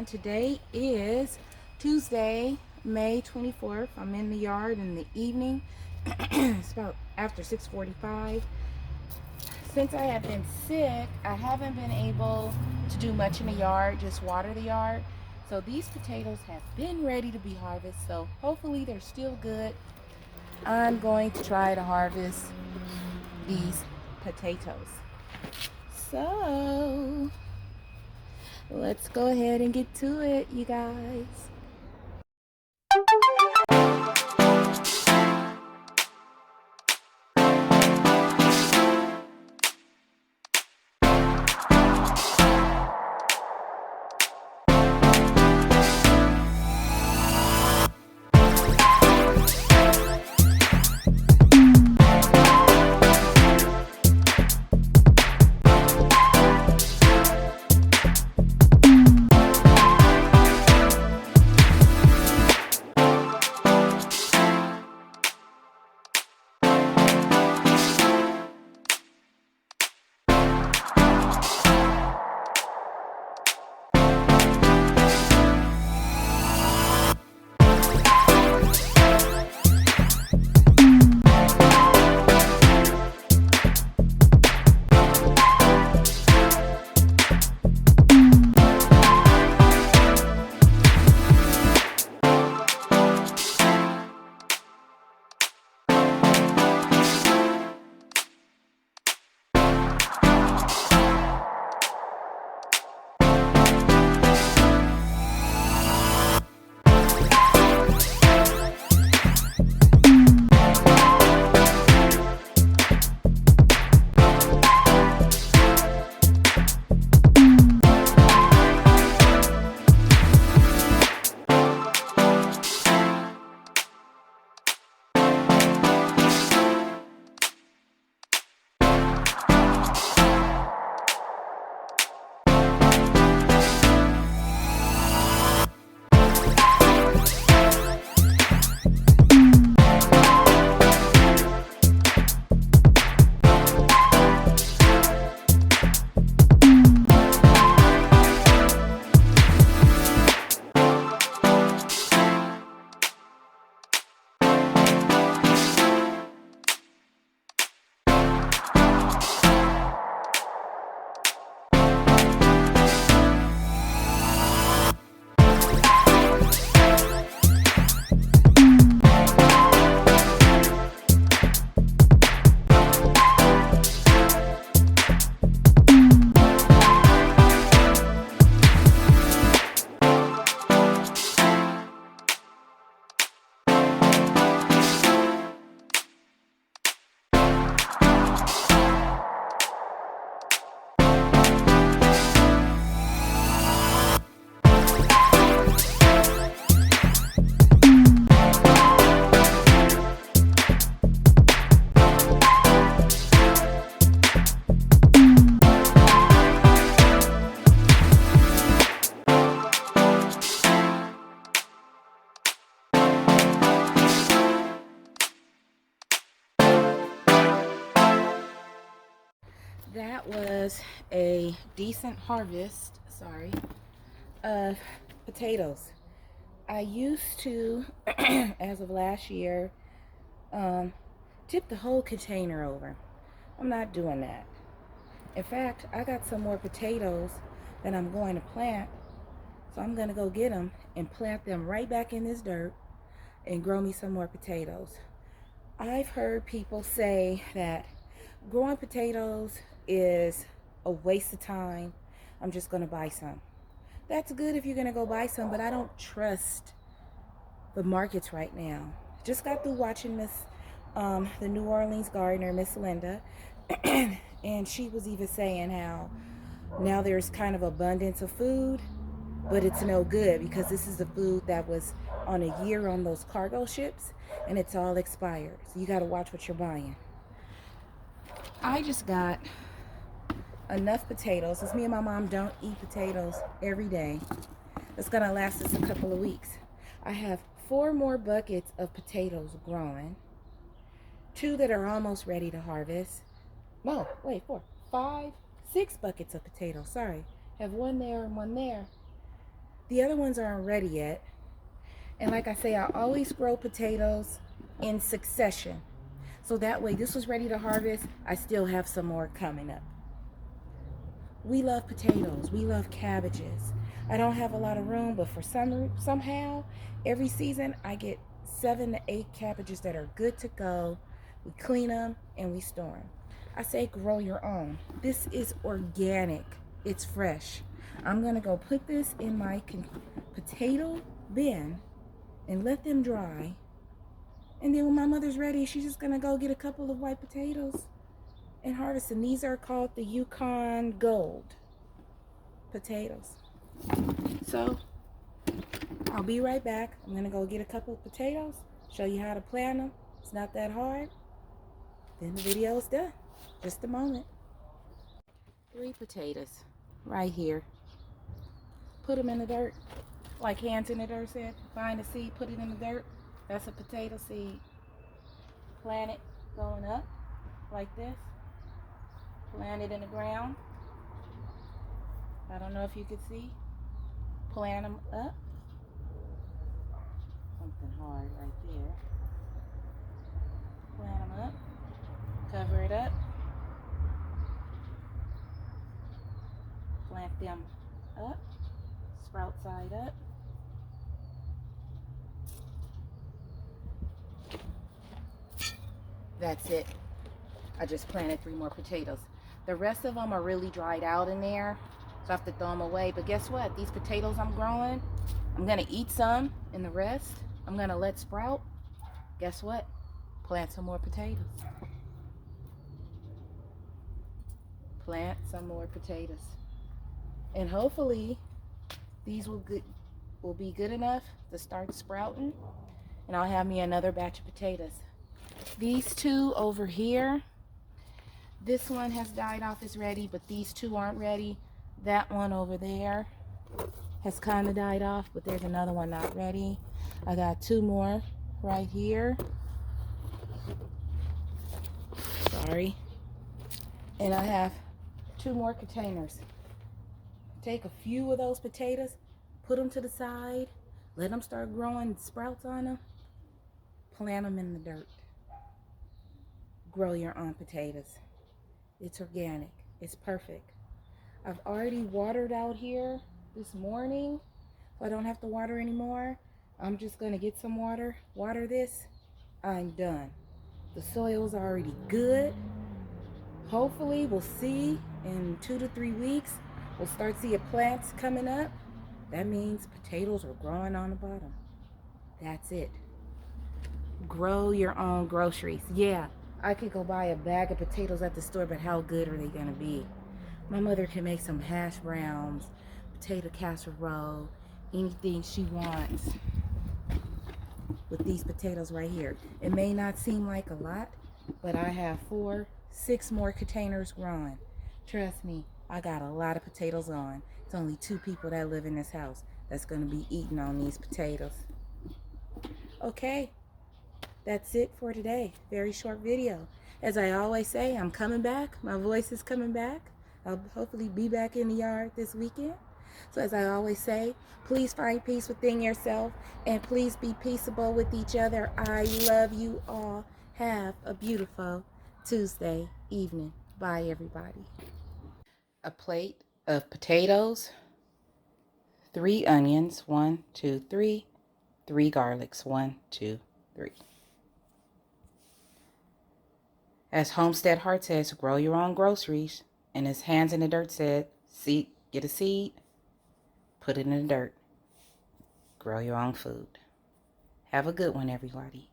everyone. Today is Tuesday, May 24th. I'm in the yard in the evening. It's about after 6:45. Since I have been sick, I haven't been able to do much in the yard, just water the yard. So these potatoes have been ready to be harvested. So hopefully they're still good. I'm going to try to harvest these potatoes. So let's go ahead and get to it, you guys. That was a decent harvest, of potatoes. I used to, as of last year, um, tip the whole container over. I'm not doing that. In fact, I got some more potatoes that I'm going to plant, so I'm going to go get them and plant them right back in this dirt and grow me some more potatoes. I've heard people say that growing potatoes is a waste of time. I'm just going to buy some. That's good if you're going to go buy some, but I don't trust the markets right now. Just got through watching the New Orleans gardener, Miss Linda, and she was even saying how now there's kind of abundance of food, but it's no good because this is the food that was on a year on those cargo ships and it's all expired. So you got to watch what you're buying. I just got enough potatoes, because me and my mom don't eat potatoes every day. It's going to last us a couple of weeks. I have 4 more buckets of potatoes growing, 2 that are almost ready to harvest. No, wait, 4, 5, 6 buckets of potatoes. Sorry. Have one there and one there. The other ones aren't ready yet. And like I say, I always grow potatoes in succession. So that way, this was ready to harvest. I still have some more coming up. We love potatoes. We love cabbages. I don't have a lot of room, but for somehow, every season I get 7 to 8 cabbages that are good to go. We clean them and we store them. I say grow your own. This is organic. It's fresh. I'm going to go put this in my potato bin and let them dry. And then when my mother's ready, she's just going to go get a couple of white potatoes and harvest them. These are called the Yukon Gold potatoes. So I'll be right back. I'm going to go get a couple of potatoes, show you how to plant them. It's not that hard. Then the video is done. Just a moment. 3 potatoes right here. Put them in the dirt. Like Hands in the Dirt said, find a seed, put it in the dirt. That's a potato seed. Plant it going up like this. Plant it in the ground. I don't know if you can see. Plant them up. Something hard right there. Plant them up. Cover it up. Plant them up. Sprout side up. That's it. I just planted 3 more potatoes. The rest of them are really dried out in there, so I have to throw them away. But guess what? These potatoes I'm growing, I'm going to eat some, and the rest I'm going to let sprout. Guess what? Plant some more potatoes. Plant some more potatoes. And hopefully these will be good enough to start sprouting, and I'll have me another batch of potatoes. These 2 over here, this one has died off, is ready, but these 2 aren't ready. That one over there has kind of died off, but there's another one not ready. I got 2 more right here. Sorry. And I have 2 more containers. Take a few of those potatoes, put them to the side, let them start growing sprouts on them, plant them in the dirt. Grow your own potatoes. It's organic. It's perfect. I've already watered out here this morning, so I don't have to water anymore. I'm just going to get some water, water this. I'm done. The soil's already good. Hopefully we'll see in 2 to 3 weeks, we'll start seeing plants coming up. That means potatoes are growing on the bottom. That's it. Grow your own groceries. Yeah, I could go buy a bag of potatoes at the store, but how good are they going to be? My mother can make some hash browns, potato casserole, anything she wants with these potatoes right here. It may not seem like a lot, but I have 4, 6 more containers growing. Trust me, I got a lot of potatoes on. It's only 2 people that live in this house that's going to be eating on these potatoes. Okay, that's it for today. Very short video. As I always say, I'm coming back. My voice is coming back. I'll hopefully be back in the yard this weekend. So as I always say, please find peace within yourself and please be peaceable with each other. I love you all. Have a beautiful Tuesday evening. Bye, everybody. A plate of potatoes, 3 onions, 1, 2, 3, 3 garlics, 1, 2, 3. As Homestead Heart says, grow your own groceries. And as Hands in the Dirt said, get a seed, put it in the dirt. Grow your own food. Have a good one, everybody.